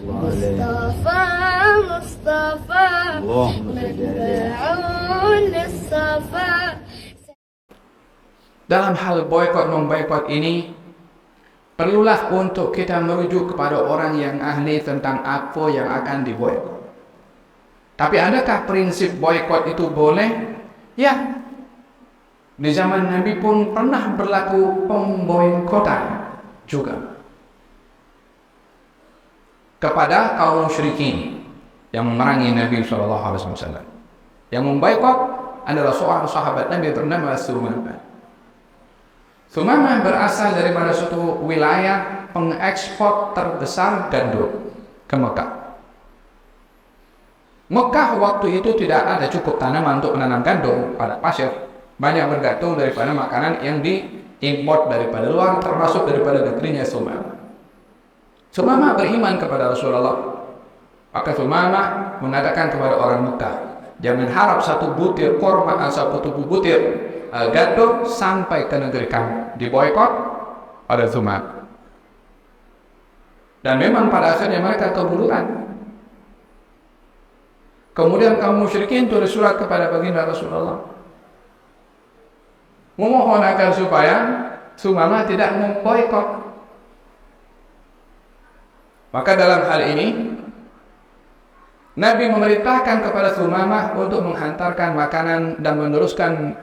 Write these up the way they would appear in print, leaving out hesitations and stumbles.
مصطفى مصطفى مدعو للصفا. Dalam hal boykot memboykot ini, perlulah untuk kita merujuk kepada orang yang ahli tentang apa yang akan diboykot. Tapi adakah prinsip boykot itu boleh? Ya, di zaman Nabi pun pernah berlaku pemboikotan juga kepada kaum musyrikin yang memerangi Nabi SAW. Yang memboikot adalah seorang sahabat Nabi bernama Sumamah. Sumamah berasal dari suatu wilayah pengekspor terbesar gandum ke Mekah. Mekah waktu itu tidak ada cukup tanaman untuk menanam gandum pada pasir. Banyak bergantung daripada makanan yang diimport daripada luar, termasuk daripada negerinya Sumamah. Sumamah beriman kepada Rasulullah. Maka Sumamah mengatakan kepada orang Mekah, jangan harap satu butir korma atau satu butir gandum sampai ke negeri kamu. Diboykot oleh Sumamah. Dan memang pada akhirnya mereka keburuan. Kemudian kaum musyrikin tulis surat kepada baginda Rasulullah, memohon agar supaya Sumamah tidak memboikot. Maka dalam hal ini Nabi memerintahkan kepada Sumamah untuk menghantarkan makanan dan meneruskan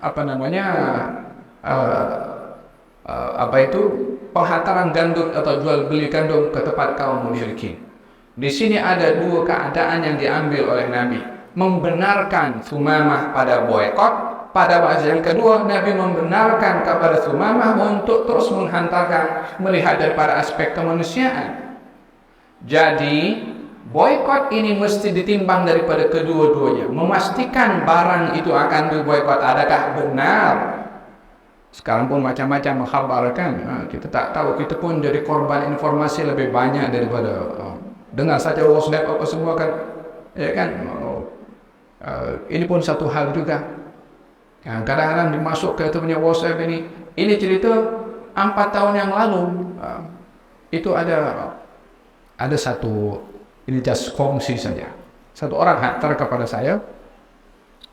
penghantaran gandum atau jual beli gandum ke tempat kaum musyrikin. Di sini ada dua keadaan yang diambil oleh Nabi. Membenarkan Sumamah pada boykot. Pada bahasa yang kedua, Nabi membenarkan kepada Sumamah untuk terus menghantarkan, melihat daripada aspek kemanusiaan. Jadi boykot ini mesti ditimbang daripada kedua-duanya. Memastikan barang itu akan diboykot adakah benar. Sekarang pun macam-macam mengkhabarkan. Kita tak tahu, kita pun jadi korban informasi lebih banyak daripada dengar saja WhatsApp apa semua kan. Ya kan? Ini pun satu hal juga. Kadang-kadang dimasuk ke punya WhatsApp ini cerita 4 tahun yang lalu. Itu ada satu, ini just kongsi saja. Satu orang hantar kepada saya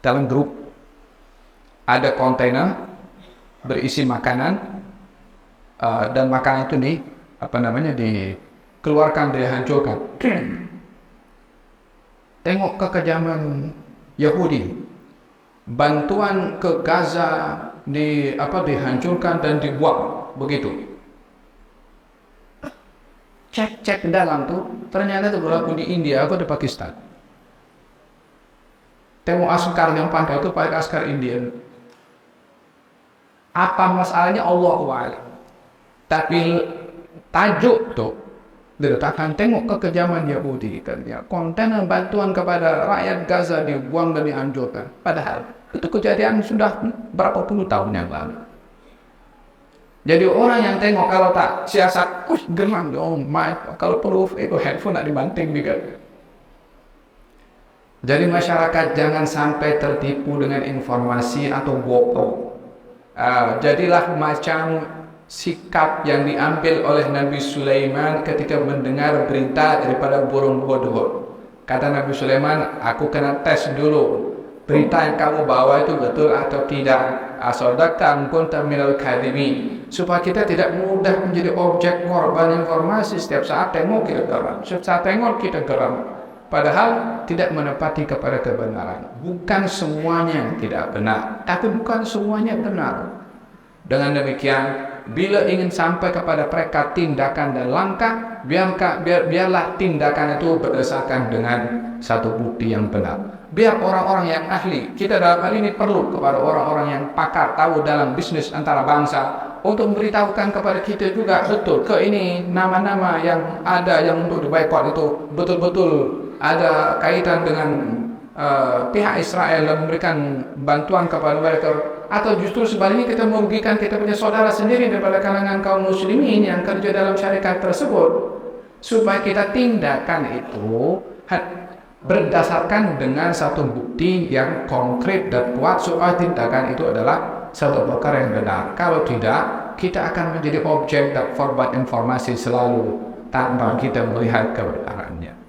dalam grup, ada kontainer berisi makanan, dan makanan itu dikeluarkan, dihancurkan. Tengok kekejaman Yahudi. Bantuan ke Gaza dihancurkan dan dibuang begitu. Cek dalam tuh, ternyata itu berlaku di India atau di Pakistan. Tengok askar yang pakai itu pakai askar India. Apa masalahnya? Allahu a'lam. Tapi tajuk tuh diletakkan, tengok kekejaman Yahudi, kontainer bantuan kepada rakyat Gaza dibuang dan dihancurkan. Padahal itu kejadian sudah berapa puluh tahun yang lalu. Jadi orang yang tengok kalau tak siasat, geram dong, kalau perlu itu handphone nak dibanting juga. Jadi masyarakat jangan sampai tertipu dengan informasi atau bohong. Jadilah macam sikap yang diambil oleh Nabi Sulaiman ketika mendengar berita daripada burung hudhud. Kata Nabi Sulaiman, aku kena tes dulu berita yang kamu bawa itu betul atau tidak. Asadaqta am kunta minal kadhibin. Supaya kita tidak mudah menjadi objek korban informasi. Setiap saat tengok kita geram, setiap saat tengok kita geram, padahal tidak menepati kepada kebenaran. Bukan semuanya tidak benar, tapi bukan semuanya benar. Dengan demikian, bila ingin sampai kepada mereka tindakan dan langkah, biarlah tindakan itu berdasarkan dengan satu bukti yang benar. Biar orang-orang yang ahli, kita dalam hal ini perlu kepada orang-orang yang pakar tahu dalam bisnis antara bangsa untuk memberitahukan kepada kita juga betul ke ini nama-nama yang ada yang untuk diboykot itu betul-betul ada kaitan dengan pihak Israel dan memberikan bantuan kepada mereka, atau justru sebaliknya kita merugikan kita punya saudara sendiri daripada kalangan kaum muslimin yang kerja dalam syarikat tersebut. Supaya kita tindakan itu berdasarkan dengan satu bukti yang konkret dan kuat, supaya tindakan itu adalah satu perkara yang benar. Kalau tidak, kita akan menjadi objek dan korban informasi selalu. tanpa kita melihat kebenarannya.